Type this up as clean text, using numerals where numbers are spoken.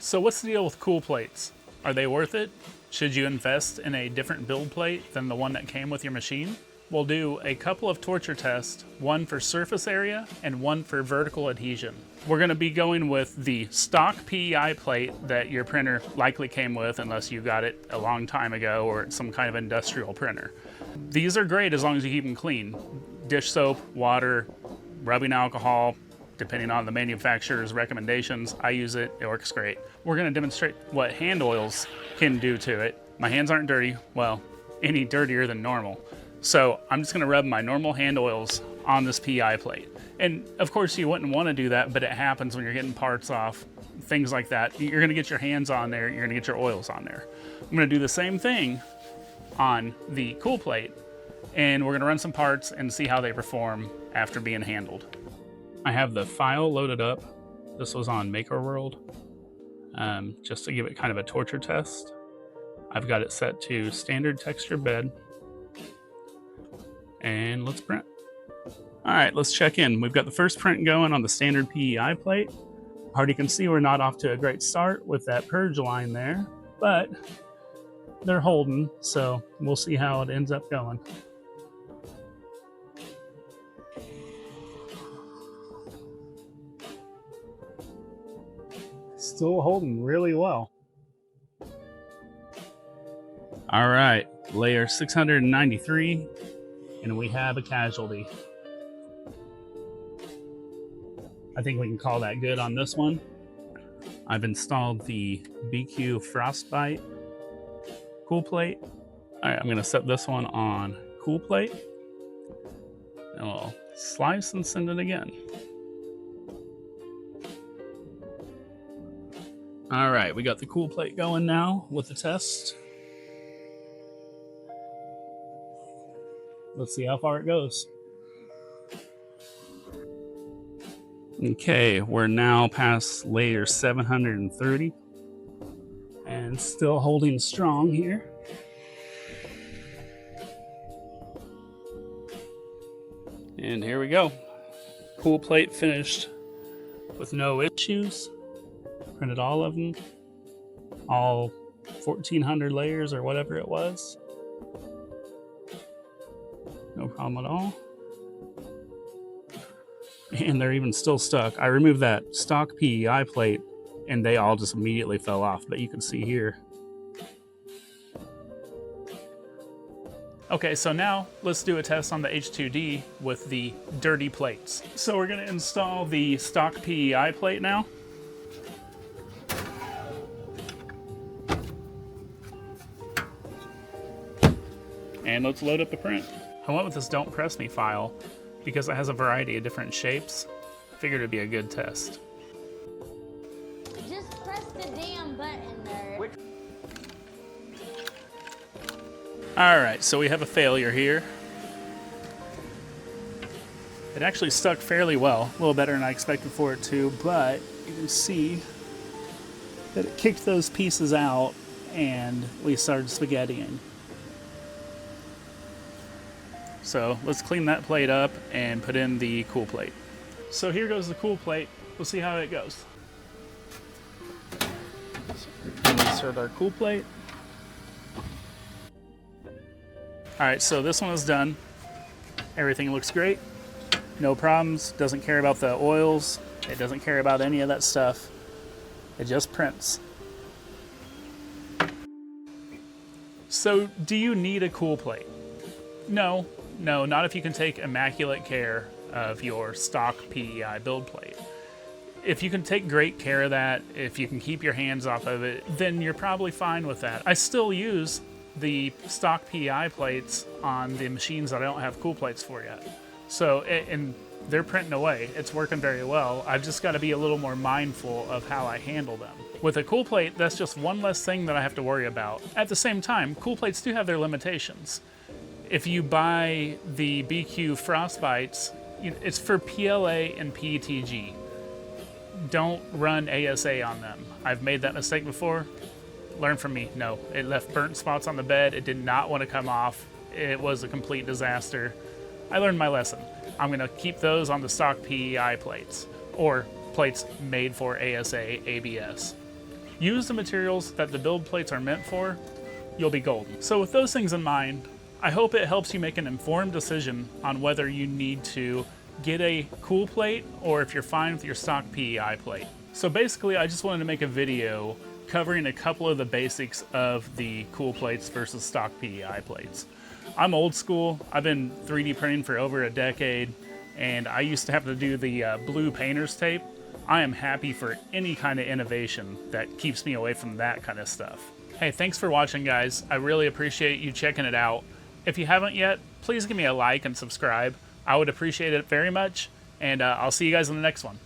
So what's the deal with cool plates? Are they worth it? Should you invest in a different build plate than the one that came with your machine? We'll do a couple of torture tests, one for surface area and one for vertical adhesion. We're going to be going with the stock PEI plate that your printer likely came with, unless you got it a long time ago or it's some kind of industrial printer. These are great as long as you keep them clean. Dish soap, water, rubbing alcohol, depending on the manufacturer's recommendations. I use it, it works great. We're gonna demonstrate what hand oils can do to it. My hands aren't dirty, well, any dirtier than normal. So I'm just gonna rub my normal hand oils on this PI plate. And of course you wouldn't wanna do that, but it happens when you're getting parts off, things like that. You're gonna get your hands on there, you're gonna get your oils on there. I'm gonna do the same thing on the cool plate, and we're gonna run some parts and see how they perform after being handled. I have the file loaded up. This was on Maker World, just to give it kind of a torture test. I've got it set to standard texture bed, and let's print. All right, let's check in. We've got the first print going on the standard PEI plate. Already can see we're not off to a great start with that purge line there, but they're holding, so we'll see how it ends up going. Still holding really well. All right, layer 693, and we have a casualty. I think we can call that good on this one. I've installed the BIQU Frostbite cool plate. All right, I'm gonna set this one on cool plate, and we'll slice and send it again. All right, we got the cool plate going now with the test. Let's see how far it goes. Okay, we're now past layer 730 and still holding strong here. And here we go. Cool plate finished with no issues. Printed all of them, all 1,400 layers or whatever it was. No problem at all. And they're even still stuck. I removed that stock PEI plate and they all just immediately fell off, but you can see here. Okay, so now let's do a test on the H2D with the dirty plates. So we're gonna install the stock PEI plate now. And let's load up the print. I went with this Don't Press Me file because it has a variety of different shapes. Figured it'd be a good test. Just press the damn button there. All right, so we have a failure here. It actually stuck fairly well, a little better than I expected for it to, but you can see that it kicked those pieces out and we started spaghettiing. So let's clean that plate up and put in the cool plate. So here goes the cool plate. We'll see how it goes. Insert our cool plate. All right, so this one is done. Everything looks great. No problems. Doesn't care about the oils. It doesn't care about any of that stuff. It just prints. So do you need a cool plate? No, not if you can take immaculate care of your stock PEI build plate. If you can take great care of that, if you can keep your hands off of it, then you're probably fine with that. I still use the stock PEI plates on the machines that I don't have cool plates for yet. So, and they're printing away. It's working very well. I've just got to be a little more mindful of how I handle them. With a cool plate, that's just one less thing that I have to worry about. At the same time, cool plates do have their limitations. If you buy the BIQU Frostbites, it's for PLA and PETG. Don't run ASA on them. I've made that mistake before. Learn from me. No, it left burnt spots on the bed. It did not want to come off. It was a complete disaster. I learned my lesson. I'm going to keep those on the stock PEI plates or plates made for ASA ABS. use the materials that the build plates are meant for, you'll be golden. So with those things in mind, I hope it helps you make an informed decision on whether you need to get a cool plate or if you're fine with your stock PEI plate. So basically, I just wanted to make a video covering a couple of the basics of the cool plates versus stock PEI plates. I'm old school. I've been 3D printing for over a decade, and I used to have to do the blue painter's tape. I am happy for any kind of innovation that keeps me away from that kind of stuff. Hey, thanks for watching, guys. I really appreciate you checking it out. If you haven't yet, please give me a like and subscribe. I would appreciate it very much, and I'll see you guys in the next one.